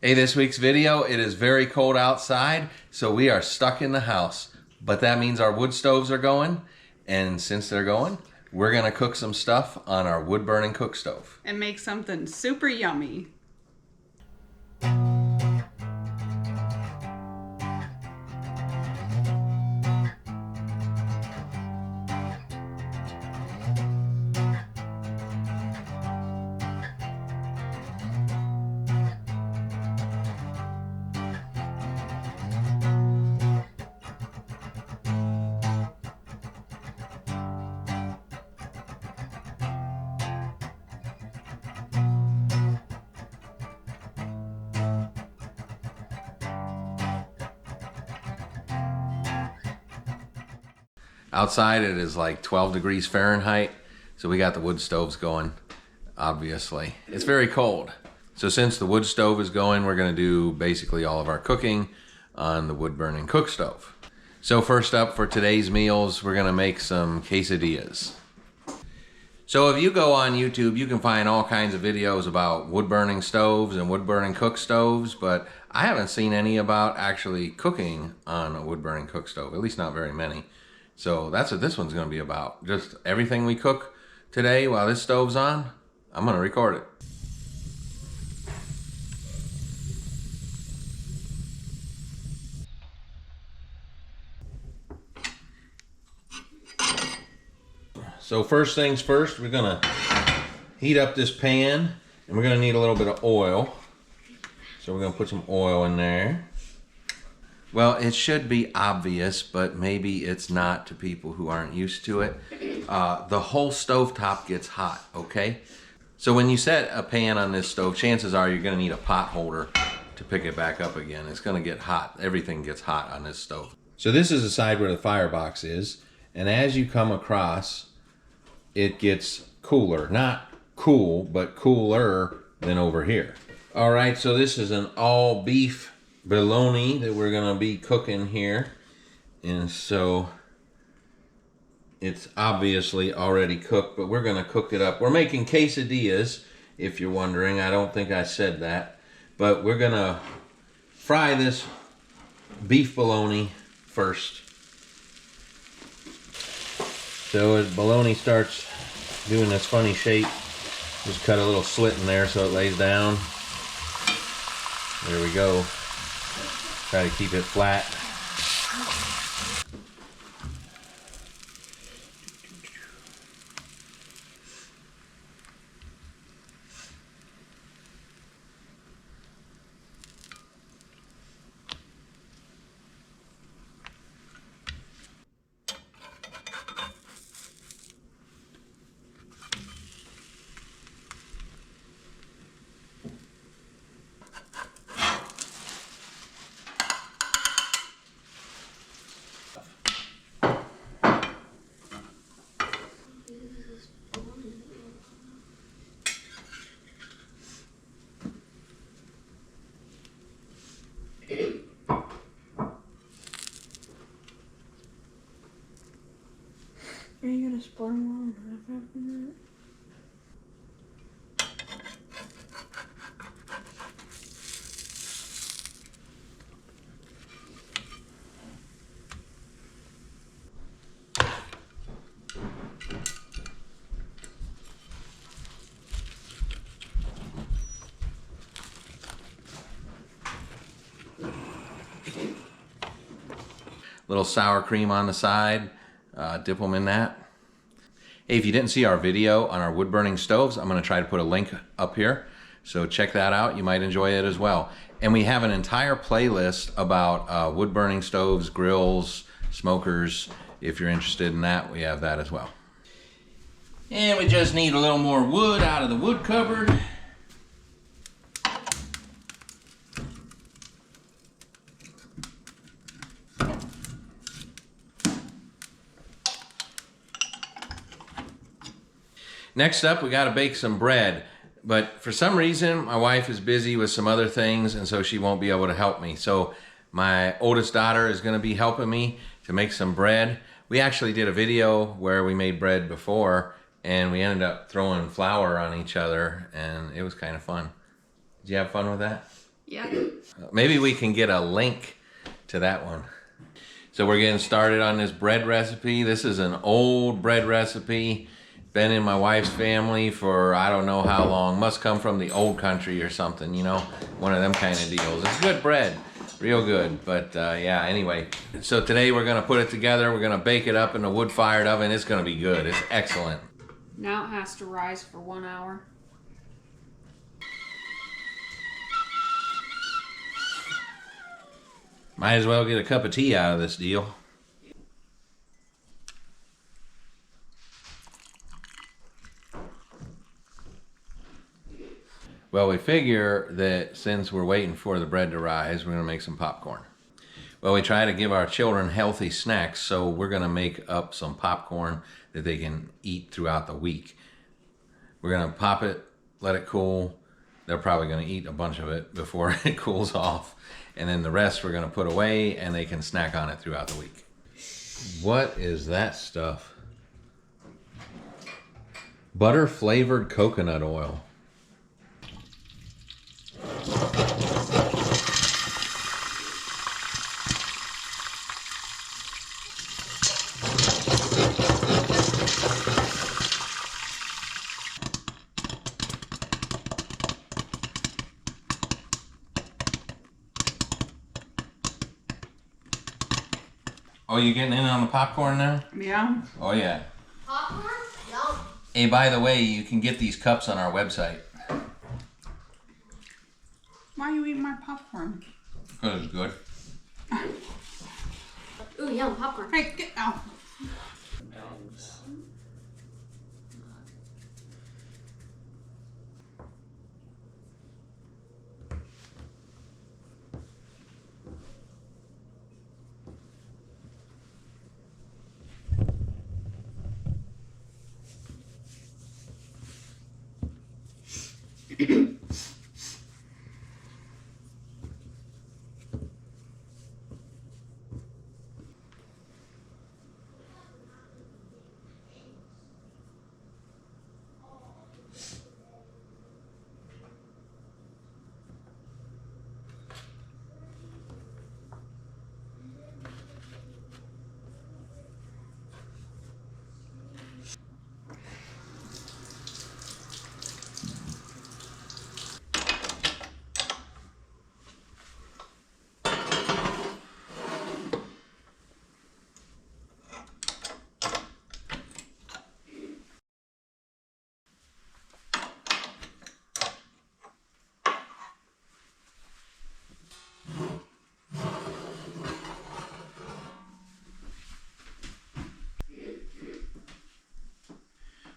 Hey, this week's video, it is very cold outside, so we are stuck in the house. But that means our wood stoves are going, and since they're going, we're gonna cook some stuff on our wood-burning cook stove. And make something super yummy. Outside it is like 12 degrees Fahrenheit, so we got the wood stoves going, obviously. It's very cold. So since the wood stove is going, we're gonna do basically all of our cooking on the wood-burning cook stove. So first up for today's meals, we're gonna make some quesadillas. So if you go on YouTube, you can find all kinds of videos about wood-burning stoves and wood-burning cook stoves, but I haven't seen any about actually cooking on a wood-burning cook stove, at least not very many. So that's what this one's gonna be about. Just everything we cook today while this stove's on, I'm gonna record it. So first things first, we're gonna heat up this pan and we're gonna need a little bit of oil. So we're gonna put some oil in there. Well, it should be obvious, but maybe it's not to people who aren't used to it. The whole stovetop gets hot, okay? So when you set a pan on this stove, chances are you're gonna need a pot holder to pick it back up again. It's gonna get hot. Everything gets hot on this stove. So this is the side where the firebox is, and as you come across, it gets cooler. Not cool, but cooler than over here. All right, so this is an all beef bologna that we're gonna be cooking here, and so it's obviously already cooked, but we're gonna cook it up. We're making quesadillas, if you're wondering. I don't think I said that, but we're gonna fry this beef bologna first. So as bologna starts doing this funny shape, just cut a little slit in there so it lays down. There we go. Try to keep it flat. Are you gonna spoil more after that? Little sour cream on the side, dip them in that. Hey, if you didn't see our video on our wood burning stoves, I'm gonna try to put a link up here. So check that out, you might enjoy it as well. And we have an entire playlist about wood burning stoves, grills, smokers. If you're interested in that, we have that as well. And we just need a little more wood out of the wood cupboard. Next up, we gotta bake some bread. But for some reason, my wife is busy with some other things, and so she won't be able to help me. So my oldest daughter is gonna be helping me to make some bread. We actually did a video where we made bread before, and we ended up throwing flour on each other, and it was kind of fun. Did you have fun with that? Yeah. Maybe we can get a link to that one. So we're getting started on this bread recipe. This is an old bread recipe. Been in my wife's family for I don't know how long. Must come from the old country or something, you know? One of them kind of deals. It's good bread. Real good. But yeah, anyway. So today we're going to put it together. We're going to bake it up in a wood-fired oven. It's going to be good. It's excellent. Now it has to rise for 1 hour. Might as well get a cup of tea out of this deal. Well, we figure that since we're waiting for the bread to rise, we're going to make some popcorn. Well, we try to give our children healthy snacks, so we're going to make up some popcorn that they can eat throughout the week. We're going to pop it, let it cool. They're probably going to eat a bunch of it before it cools off. And then the rest we're going to put away, and they can snack on it throughout the week. What is that stuff? Butter flavored coconut oil. Oh, you getting in on the popcorn now? Yeah. Oh, yeah. Popcorn? Yum. Hey, by the way, you can get these cups on our website. Why are you eating my popcorn? Because it's good. Ooh, yum, popcorn. Hey, get out.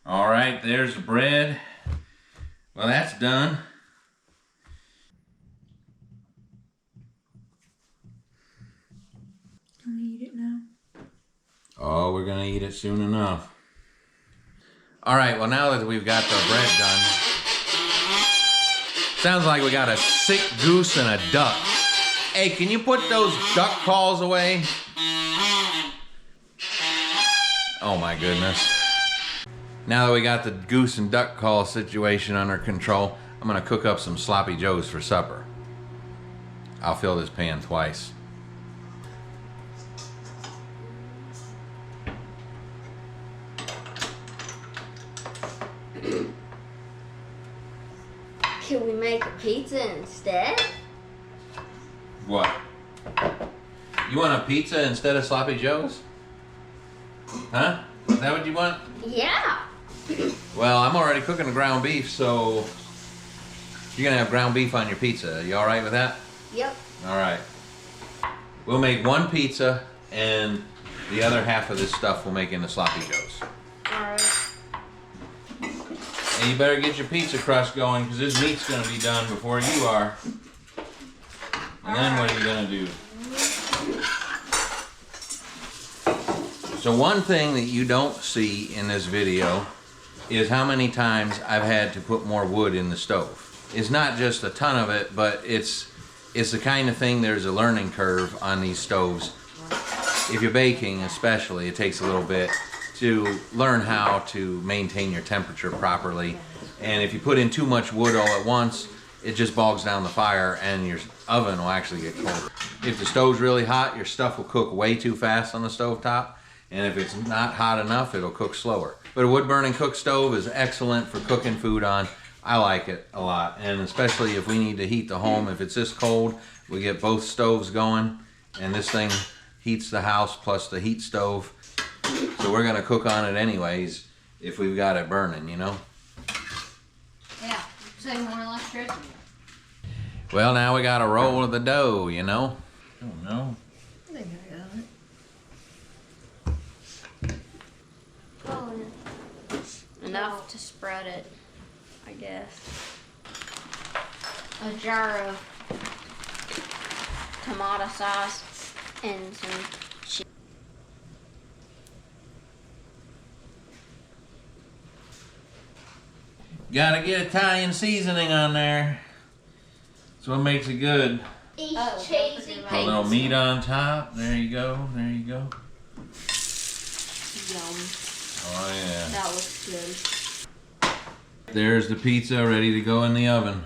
All right, there's the bread. Well, that's done. Can we eat it now? Oh, we're gonna eat it soon enough. All right, well, now that we've got the bread done, sounds like we got a sick goose and a duck. Hey, can you put those duck calls away? Oh my goodness. Now that we got the goose and duck call situation under control, I'm gonna cook up some sloppy joes for supper. I'll fill this pan twice. Can we make a pizza instead? What? You want a pizza instead of sloppy joes? Huh? Is that what you want? Yeah. Well, I'm already cooking the ground beef, so you're gonna have ground beef on your pizza. You all right with that? Yep. All right. We'll make one pizza, and the other half of this stuff we'll make into sloppy joes. Alright. And you better get your pizza crust going, because this meat's gonna be done before you are. And then what are you gonna do? So one thing that you don't see in this video is how many times I've had to put more wood in the stove. It's not just a ton of it, but it's the kind of thing, there's a learning curve on these stoves. If you're baking especially, it takes a little bit to learn how to maintain your temperature properly. And if you put in too much wood all at once, it just bogs down the fire and your oven will actually get colder. If the stove's really hot, your stuff will cook way too fast on the stovetop. And if it's not hot enough, it'll cook slower. But a wood burning cook stove is excellent for cooking food on. I like it a lot. And especially if we need to heat the home, if it's this cold, we get both stoves going. And this thing heats the house plus the heat stove. So we're gonna cook on it anyways if we've got it burning, you know? Yeah, save more electricity. Well, now we gotta roll the dough, you know? Oh no. I think I got it. Enough to spread it, I guess. A jar of tomato sauce and some cheese. Gotta get Italian seasoning on there. That's what makes it good. A little meat on top. There you go. There you go. Yum. Oh yeah. That looks good. There's the pizza ready to go in the oven.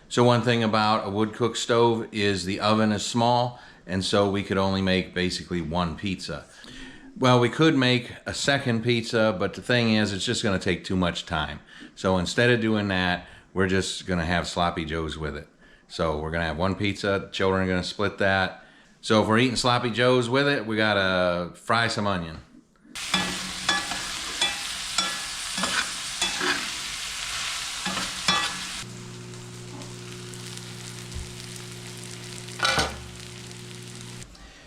So one thing about a wood cook stove is the oven is small, and so we could only make basically one pizza. Well, we could make a second pizza, but the thing is, it's just gonna take too much time. So instead of doing that, we're just gonna have sloppy joes with it. So we're gonna have one pizza, the children are gonna split that. So if we're eating sloppy joes with it, we gotta fry some onion.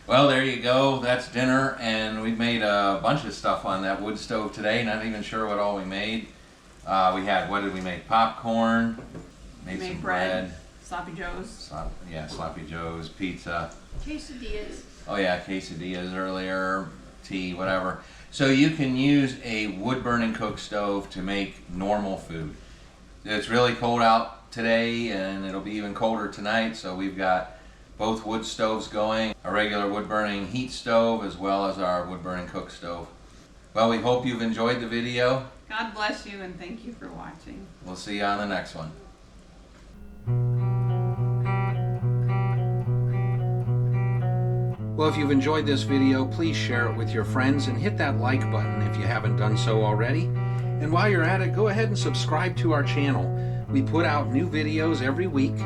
Well, there you go. That's dinner, and we made a bunch of stuff on that wood stove today. Not even sure what all we made. We had, what did we make? Popcorn. Made some bread. Sloppy joes. Sloppy joes, pizza. Quesadillas. Oh yeah, quesadillas earlier, tea, whatever. So you can use a wood burning cook stove to make normal food. It's really cold out today, and it'll be even colder tonight, so we've got both wood stoves going, a regular wood burning heat stove as well as our wood burning cook stove. Well, we hope you've enjoyed the video. God bless you and thank you for watching. We'll see you on the next one. Well, if you've enjoyed this video, please share it with your friends and hit that like button if you haven't done so already. And while you're at it, go ahead and subscribe to our channel. We put out new videos every week,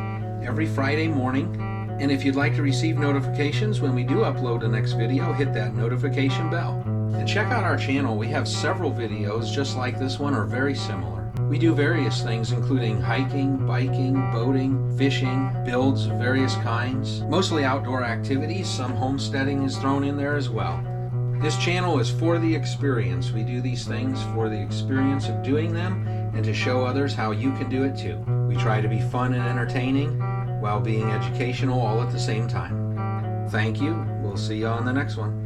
every Friday morning. And if you'd like to receive notifications when we do upload the next video, hit that notification bell. And check out our channel. We have several videos just like this one or very similar. We do various things including hiking, biking, boating, fishing, builds of various kinds. Mostly outdoor activities. Some homesteading is thrown in there as well. This channel is for the experience. We do these things for the experience of doing them and to show others how you can do it too. We try to be fun and entertaining while being educational all at the same time. Thank you. We'll see you on the next one.